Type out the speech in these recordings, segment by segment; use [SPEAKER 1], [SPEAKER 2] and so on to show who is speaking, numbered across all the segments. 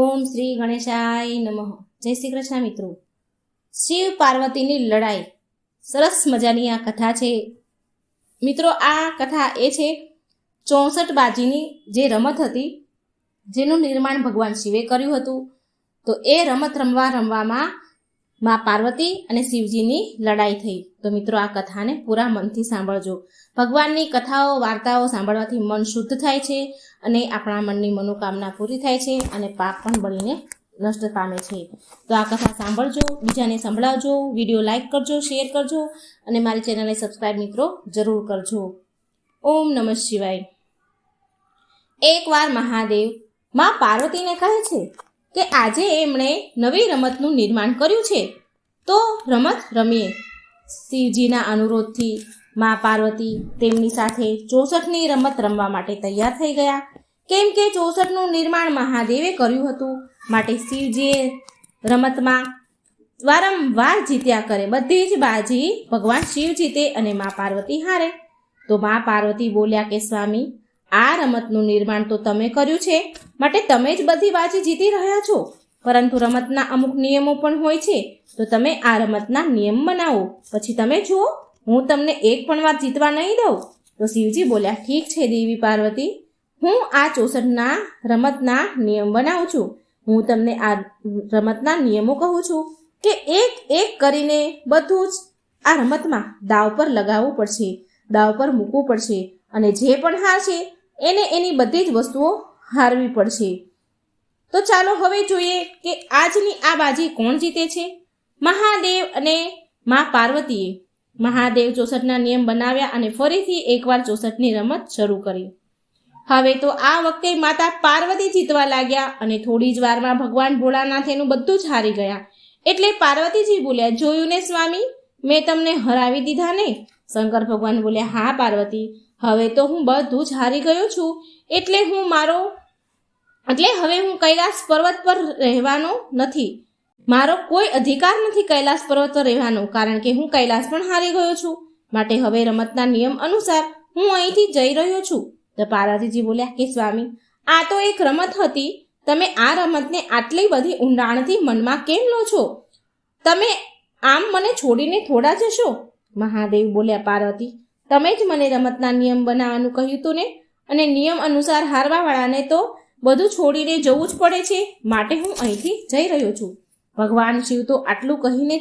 [SPEAKER 1] ઓમ શ્રી ગણેશાય નમઃ. જય શ્રી કૃષ્ણ મિત્રો. શિવ પાર્વતીની લડાઈ સરસ મજાની આ કથા છે મિત્રો. આ કથા એ છે 64 બાજીની જે રમત હતી, જેનું નિર્માણ ભગવાન શિવે કર્યું હતું. તો એ રમત રમવામાં માં પાર્વતી અને શિવજીની લડાઈ થઈ. તો મિત્રો આ કથાને પૂરા મનથી સાંભળજો. ભગવાનની કથાઓ વાર્તાઓ સાંભળવાથી મન શુદ્ધ થાય છે અને આપણા મનની મનોકામના પૂરી થાય છે અને પાપ પણ બળીને નષ્ટ પામે છે. તો આ કથા સાંભળજો, બીજાને સંભળાવજો, વિડીયો લાઈક કરજો, શેર કરજો અને મારી ચેનલને સબસ્ક્રાઈબ મિત્રો જરૂર કરજો. ઓમ નમઃ શિવાય. એકવાર મહાદેવ માં પાર્વતીને કહે છે કે આજે એમણે નવી રમતનું નિર્માણ કર્યું છે, તો રમત રમીએ. શિવજીના અનુરોધથી માં પાર્વતી તેમની સાથે 64ની રમત રમવા માટે તૈયાર થઈ ગયા. કેમ કે 64નું નિર્માણ મહાદેવે કર્યું હતું, માટે શિવજીએ રમતમાં વારંવાર જીત્યા કરે. બધી જ બાજી ભગવાન શિવ જીતે અને માં પાર્વતી હારે. તો માં પાર્વતી બોલ્યા કે સ્વામી, આ રમતનું નિર્માણ તો તમે કર્યું છે, માટે તમે જ બધી બાજી જીતી રહ્યા છો. પરંતુ રમતના અમુક નિયમો પણ હોય છે, તો તમે આ રમતના નિયમ બનાવો, પછી તમે જુઓ, હું તમને એક પણ વાર જીતવા નહીં દઉં. તો શિવજી બોલ્યા, ઠીક છે દેવી પાર્વતી, હું આ 64ના રમતના નિયમ બનાવું છું. હું તમને આ રમતના નિયમો કહું છું કે એક એક કરીને બધું જ આ રમતમાં દાવ પર લગાવવું પડશે, દાવ પર મૂકવું પડશે અને જે પણ હારશે એને એની બધી જ વસ્તુઓ હારવી પડશે. તો ચાલો હવે જોઈએ કે આજની આ બાજી કોણ જીતે છે. મહાદેવ અને માં પાર્વતીએ મહાદેવ 64ના નિયમ બનાવ્યા અને ફરીથી એકવાર 64ની રમત શરૂ કરી. હવે તો આ વખતે માતા પાર્વતી જીતવા લાગ્યા અને થોડી જ વારમાં ભગવાન ભોળાનાથ એનું બધું જ હારી ગયા. એટલે પાર્વતીજી બોલ્યા, જોયું ને સ્વામી, મેં તમને હરાવી દીધા ને. શંકર ભગવાન બોલ્યા, હા પાર્વતી, હવે તો હું બધું જ હારી ગયો છું, એટલે હવે હું કૈલાસ પર્વત પર રહેવાનો નથી. મારો કોઈ અધિકાર નથી કૈલાસ પર્વત પર રહેવાનો, કારણ કે હું કૈલાસ પણ હારી ગયો છું. માટે હવે રમતના નિયમ અનુસાર હું અહીંથી જઈ રહ્યો છું. તો પાર્વતીજી બોલ્યા કે સ્વામી, આ તો એક રમત હતી, તમે આ રમતને આટલી બધી ઊંડાણથી મનમાં કેમ લો છો? તમે આમ મને છોડીને થોડા જશો? મહાદેવ બોલ્યા, પાર્વતી, તમે જ મને રમતના નિયમ બનાવવાનું કહ્યું હતું ને, અને નિયમ અનુસાર હારવાવાળાને તો બધું છોડીને જવું જ પડે છે, માટે હું અહીંથી જઈ રહ્યો છું. ભગવાન શિવ તો આટલું કહીને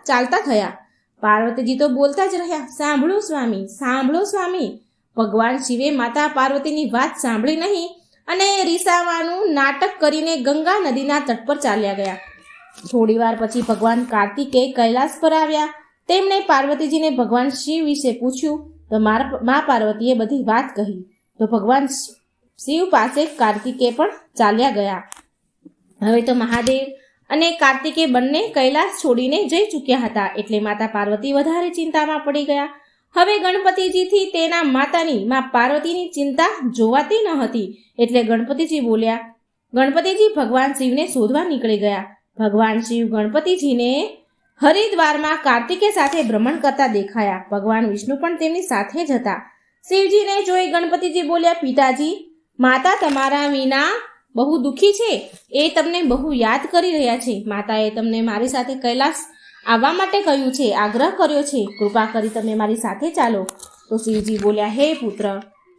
[SPEAKER 1] ચાલતા થયા. પાર્વતીજી તો બોલતા જ રહ્યા, સાંભળો સ્વામી, સાંભળો સ્વામી. ભગવાન શિવે માતા પાર્વતીની વાત સાંભળી નહીં અને રીસાવાનું નાટક કરીને ગંગા નદીના તટ પર ચાલ્યા ગયા. થોડી વાર પછી ભગવાન કાર્તિકેય કૈલાસ પર આવ્યા. તેમણે પાર્વતીજીને ભગવાન શિવ વિશે પૂછ્યું. તો મા પાર્વતીએ બધી વાત કહી. તો ભગવાન શિવ પાસે કાર્તિકેય પણ ચાલ્યા ગયા. હવે તો મહાદેવ અને કાર્તિકેય બંને કૈલાસ છોડીને જઈ ચૂક્યા હતા, એટલે માતા પાર્વતી વધારે ચિંતામાં પડી ગયા. હવે ગણપતિજીથી તેના માતાની માં પાર્વતીની ચિંતા જોવાતી ન હતી, એટલે ગણપતિજી બોલ્યા. ગણપતિજી ભગવાન શિવને શોધવા નીકળી ગયા. ભગવાન શિવ ગણપતિજીને હરિદ્વારમાં કાર્તિકેય સાથે ભ્રમણ કરતા દેખાયા. ભગવાન વિષ્ણુ પણ તેમની સાથે જ હતા. શિવજીને જોઈ ગણપતિજી બોલ્યા, પિતાજી, માતા તમારા વિના બહુ દુઃખી છે, એ તમને બહુ યાદ કરી રહ્યા છે. માતાએ તમને મારી સાથે કૈલાસ આવવા માટે કહ્યું છે, આગ્રહ કર્યો છે, કૃપા કરી તમે મારી સાથે ચાલો. તો શિવજી બોલ્યા, હે પુત્ર,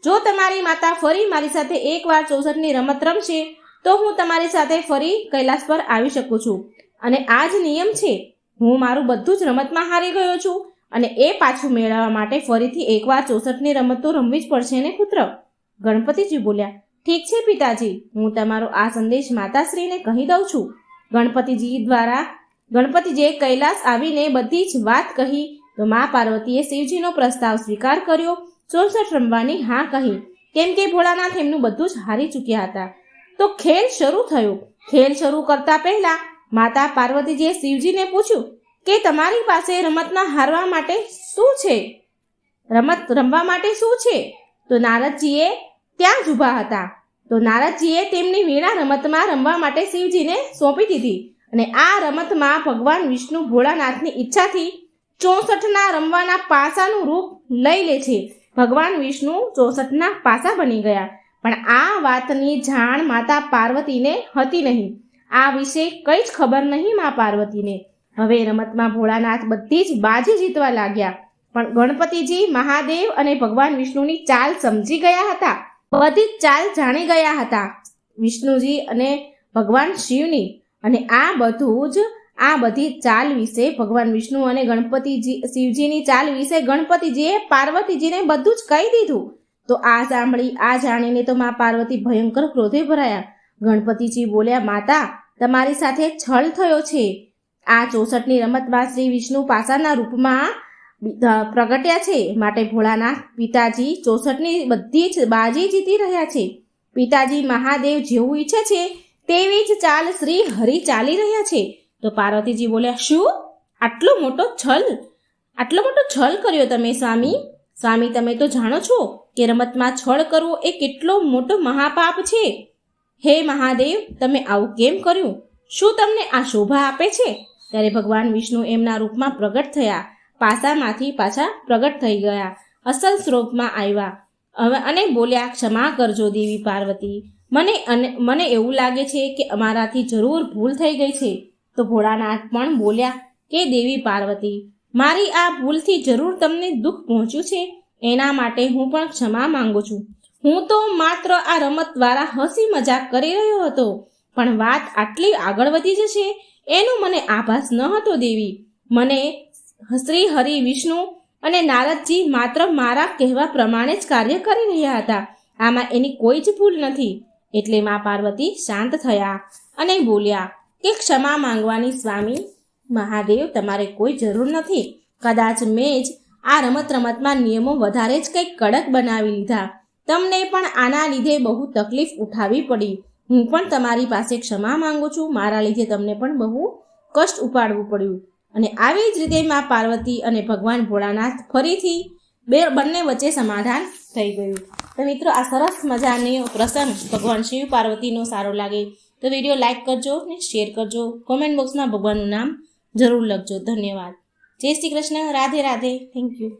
[SPEAKER 1] જો તમારી માતા ફરી મારી સાથે એકવાર 64ની રમત રમશે, તો હું તમારી સાથે ફરી કૈલાસ પર આવી શકું છું. અને આ જ નિયમ છે. હું મારું બધું જ રમતમાં હારી ગયો છું, અને એ પાછું મેળવવા માટે ફરીથી એકવાર 64ની રમત તો રમવી જ પડશે ને પુત્ર. ગણપતિજી બોલ્યા, ઠીક છે પિતાજી, હું તમારો આ સંદેશ માતાશ્રીને કહી દઉં છું. ગણપતિજીએ કૈલાસ આવીને બધી જ વાત કહી. તો મા પાર્વતીએ શિવજીનો પ્રસ્તાવ સ્વીકાર કર્યો. 64 રમવાની હા કહી, કેમ કે ભોળાનાથ એમનું બધું જ હારી ચૂક્યા હતા. તો ખેલ શરૂ થયો. ખેલ શરૂ કરતા પહેલા માતા પાર્વતીજીએ શિવજીને પૂછ્યું કે તમારી પાસે રમતના હારવા માટે શું છે? રમત રમવા માટે શું છે? તો નારદજીએ ત્યાં જ ઊભા હતા. તો નારદજીએ તેમની વીણા રમતમાં રમવા માટે શિવજીને સોંપી દીધી. અને આ રમતમાં ભગવાન વિષ્ણુ ભોળાનાથની ઈચ્છાથી 64ના રમવાના પાસાનું રૂપ લઈ લે છે. ભગવાન વિષ્ણુ 64ના પાસા બની ગયા. પણ આ વાતની જાણ માતા પાર્વતીને હતી નહીં. આ વિશે કંઈ જ ખબર નહીં મા પાર્વતીને. હવે રમતમાં ભોળાનાથ બધી જ બાજી જીતવા લાગ્યા, પણ ગણપતિજી, મહાદેવ અને ભગવાન વિષ્ણુની ચાલ સમજી ગયા હતા. બધી જ ચાલ જાણી ગયા હતા વિષ્ણુજી અને ભગવાન શિવની. અને આ બધી ચાલ વિશે ભગવાન વિષ્ણુ અને ગણપતિજી શિવજીની ચાલ વિશે ગણપતિજીએ પાર્વતીજીને બધું જ કહી દીધું. તો આ જાણીને તો મા પાર્વતી ભયંકર ક્રોધે ભરાયા. ગણપતિજી બોલ્યા, માતા, તમારી સાથે છળ થયો છે. આ 64ની રમતમાં શ્રી વિષ્ણુ પાસાના રૂપમાં પ્રગટ્યા છે, માટે ભોળાનાથ પિતાજી 64ની બધી જ બાજી જીતી રહ્યા છે. પિતાજી મહાદેવ જેવું ઈચ્છે છે તેવી જ ચાલ શ્રી હરિ ચાલી રહ્યા છે. તો પાર્વતીજી બોલ્યા, શું આટલો મોટો છલ કર્યો તમે સ્વામી? સ્વામી, તમે તો જાણો છો કે રમતમાં છળ કરવો એ કેટલો મોટો મહાપાપ છે. હે મહાદેવ, તમે આવું કેમ કર્યું? શું તમને આ શોભા આપે છે? ત્યારે ભગવાન વિષ્ણુ એમના રૂપમાં પ્રગટ થયા, પાસામાંથી પાછા પ્રગટ થઈ ગયા, અસલ સ્વરૂપમાં આવ્યા અને બોલ્યા, ક્ષમા કરજો દેવી પાર્વતી, મને એવું લાગે છે કે અમારાથી જરૂર ભૂલ થઈ ગઈ છે. તો ભોળાનાથ પણ બોલ્યા કે દેવી પાર્વતી, મારી આ ભૂલથી જરૂર તમને દુઃખ પહોંચ્યું છે, એના માટે હું પણ ક્ષમા માંગુ છું. હું તો માત્ર આ રમત દ્વારા હસી મજાક કરી રહ્યો હતો, પણ વાત આટલી આગળ વધી જશે એનો મને આભાસ ન હતો દેવી. મને શ્રી હરિ, વિષ્ણુ અને નારદજી માત્ર મારા કહેવા પ્રમાણે જ કાર્ય કરી રહ્યા હતા. આમાં એની કોઈ જ ભૂલ નથી. એટલે મા પાર્વતી શાંત થયા અને બોલ્યા કે ક્ષમા માંગવાની સ્વામી મહાદેવ તમારે કોઈ જરૂર નથી. કદાચ મેં જ આ રમતમાં નિયમો વધારે જ કંઈક કડક બનાવી લીધા. તમને પણ આના લીધે બહુ તકલીફ ઉઠાવવી પડી. હું પણ તમારી પાસે ક્ષમા માંગુ છું. મારા લીધે તમને પણ બહુ કષ્ટ ઉપાડવું પડ્યું. અને આવી જ રીતે મા પાર્વતી અને ભગવાન ભોળાનાથ ફરીથી બંને વચ્ચે સમાધાન થઈ ગયું. તો મિત્રો, આ સરસ મજાનો પ્રસંગ ભગવાન શિવ પાર્વતીનો સારો લાગે તો વિડીયો લાઇક કરજો ને શેર કરજો. કોમેન્ટ બોક્સમાં ભગવાનનું નામ જરૂર લખજો. ધન્યવાદ. જય શ્રી કૃષ્ણ. રાધે રાધે. Thank you.